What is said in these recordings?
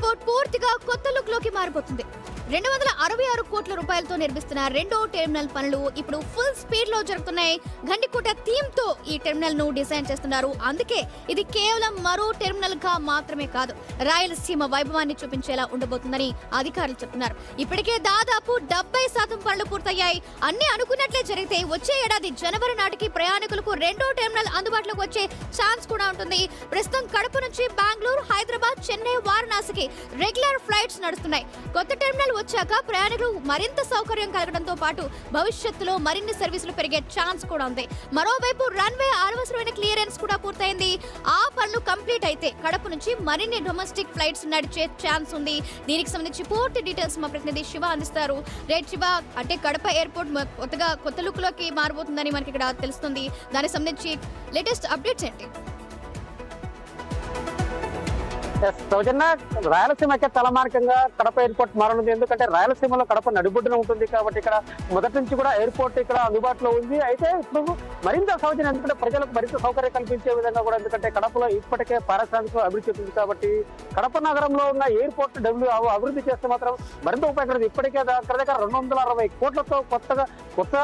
Airport పూర్తిగా కొత్త look లోకి మారిపోతుంది. 266 కోట్ల రూపాయలతో నిర్మిస్తున్న రెండో టెర్మినల్ పనులు ఇప్పుడు ఫుల్ స్పీడ్ లో జరుగుతున్నాయి. గండికోట థీమ్ తో ఈ టెర్మినల్ ను డిజైన్ చేస్తున్నారు. అందుకే ఇది కేవలం మరో టెర్మినల్ గా మాత్రమే కాదు, రాయలసీమ వైభవాన్ని చూపించేలా ఉండబోతుందని అధికారులు చెప్తున్నారు. ఇప్పటికే దాదాపు 70% పనులు పూర్తయ్యాయి. అన్ని అనుకున్నట్లే జరిగితే వచ్చే ఏడాది జనవరి నాటికి ప్రయాణికులకు రెండో టెర్మినల్ అందుబాటులోకి వచ్చే ఛాన్స్ కూడా ఉంటుంది. ప్రస్తుతం కడప నుంచి బెంగళూరు, హైదరాబాద్, చెన్నై, వారణాసికి రెగ్యులర్ ఫ్లైట్స్ నడుస్తున్నాయి. కొత్త టెర్మినల్ వచ్చాక ప్రయాణికులు మరింత సౌకర్యం కలగడంతో పాటు భవిష్యత్తులో మరిన్ని సర్వీసులు పెరిగే ఛాన్స్ కూడా ఉంది. మరోవైపు రన్వే అనవసరమైన క్లియరెన్స్ కూడా పూర్తయింది. ఆ పనులు కంప్లీట్ అయితే కడప నుంచి మరిన్ని డొమెస్టిక్ ఫ్లైట్స్ నడిచే ఛాన్స్ ఉంది. దీనికి సంబంధించి పూర్తి డీటెయిల్స్ మా ప్రతినిధి శివ అందిస్తారు. రేట్ శివ, అంటే కడప ఎయిర్పోర్ట్ కొత్త లుక్ లోకి మారబోతుందని మనకి ఇక్కడ తెలుస్తుంది. దానికి సంబంధించి లేటెస్ట్ అప్డేట్స్ ఏంటి? సౌజన్య, రాయలసీమకే తలమానికంగా కడప ఎయిర్పోర్ట్ మారనుంది. ఎందుకంటే రాయలసీమలో కడప నడిబొడ్డున ఉంటుంది కాబట్టి ఇక్కడ మొదటి నుంచి కూడా ఎయిర్పోర్ట్ ఇక్కడ అందుబాటులో ఉంది. అయితే ఇప్పుడు మరింత సౌజన్యం, ఎందుకంటే ప్రజలకు మరింత సౌకర్యం కల్పించే విధంగా కూడా, ఎందుకంటే కడపలో ఇప్పటికే పారిశ్రామిక అభివృద్ధి చెందింది కాబట్టి కడప నగరంలో ఉన్న ఎయిర్పోర్ట్ అభివృద్ధి చేస్తే మాత్రం మరింత ఉపయోగపడుతుంది. ఇప్పటికే దగ్గర 260 కోట్లతో కొత్త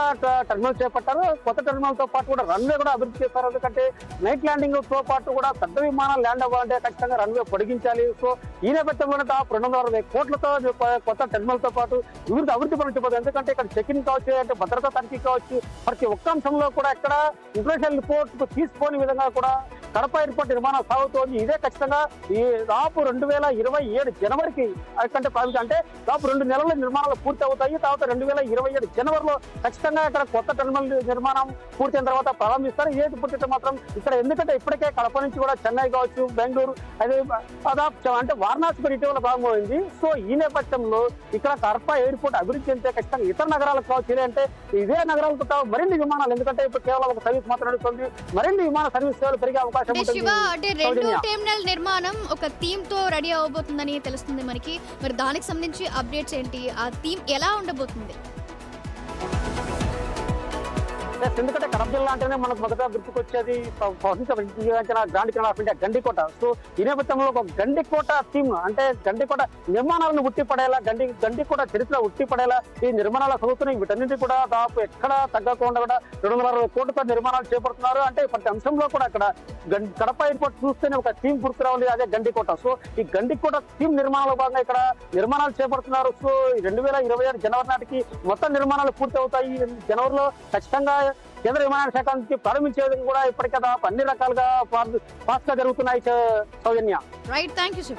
టెర్మినల్ చేపట్టారు. కొత్త టెర్మినల్ తో పాటు కూడా రన్వే కూడా అభివృద్ధి చేస్తారు. ఎందుకంటే నైట్ ల్యాండింగ్ తో పాటు కూడా పెద్ద విమానాలు ల్యాండ్ అవ్వాలంటే ఖచ్చితంగా రన్వే పొడిగించాలి. సో ఈ నేపథ్యంలోనే 260 కోట్లతో కొత్త టెర్మినల్ తో పాటు వివిధ అభివృద్ధి పనులు చెప్పదు. ఎందుకంటే ఇక్కడ చెక్ ఇన్ కావచ్చు, అంటే భద్రతా తనిఖీ కావచ్చు, ప్రతి ఒక్క అంశంలో కూడా ఇక్కడ ఇంటర్నేషనల్ రిపోర్ట్ తీసుకోని విధంగా కూడా కడప ఎయిర్పోర్ట్ నిర్మాణం సాగుతోంది. ఇదే ఖచ్చితంగా ఈ దాపు 2027 జనవరికి అంటే దాపు 2 నెలల నిర్మాణాలు పూర్తి అవుతాయి. తర్వాత 2027 జనవరిలో ఖచ్చితంగా ఇక్కడ కొత్త టెర్మినల్ నిర్మాణం పూర్తయిన తర్వాత ప్రారంభిస్తారు. ఇదే పూర్తి మాత్రం ఇక్కడ, ఎందుకంటే ఇప్పటికే కడప నుంచి కూడా చెన్నై కావచ్చు, బెంగళూరు, అదే అంటే వారణాసి కూడా ఇటీవల ప్రారంభమైంది. సో ఈ నేపథ్యంలో ఇక్కడ కడప ఎయిర్పోర్ట్ అభివృద్ధి చెందితే ఖచ్చితంగా ఇతర నగరాలకు కావచ్చు, అంటే ఇదే నగరాలకు మరిన్ని విమానాలు, ఎందుకంటే ఇప్పుడు కేవలం ఒక సర్వీస్ మాత్రం నడుస్తుంది, మరిన్ని విమాన సర్వీస్ సేవలు పెరిగే అవకాశం ఉంటుంది. రెండో టెర్మినల్ నిర్మాణం ఒక థీమ్ తో రెడీ అవబోతుందని తెలుస్తుంది మనకి. మరి దానికి సంబంధించి అప్డేట్స్ ఏంటి? ఆ థీమ్ ఎలా ఉండబోతుంది? ఎందుకంటే కడప జిల్లా అంటేనే మనకు మొదట గుర్తుకొచ్చేది grand canal of India, Gandikota. So ఈ నేపథ్యంలో ఒక గండికోట థీమ్, అంటే గండికోట నిర్మాణాలను ఉట్టిపడేలా, గండికోట చరిత్ర ఉట్టిపడేలా ఈ నిర్మాణాలు సాగుతున్నాయి. వీటన్నింటి కూడా దాదాపు ఎక్కడ తగ్గకుండా కూడా 260 కోట్లతో నిర్మాణాలు చేపడుతున్నారు. అంటే ప్రతి అంశంలో కూడా అక్కడ కడప ఎయిర్పోర్ట్ చూస్తేనే ఒక థీమ్ గుర్తు రావాలి, అదే గండికోట. సో ఈ గండికోట థీమ్ నిర్మాణంలో భాగంగా ఇక్కడ నిర్మాణాలు చేపడుతున్నారు. సో 2027 జనవరి నాటికి మొత్తం నిర్మాణాలు పూర్తి అవుతాయి. జనవరిలో ఖచ్చితంగా కేంద్ర విమానయాన శాఖ నుంచి ప్రారంభించే విధంగా కూడా ఇప్పటికే అన్ని రకాలుగా ఫాస్ట్ గా జరుగుతున్నాయి. సౌజన్య, రైట్, థ్యాంక్ యూ శివ.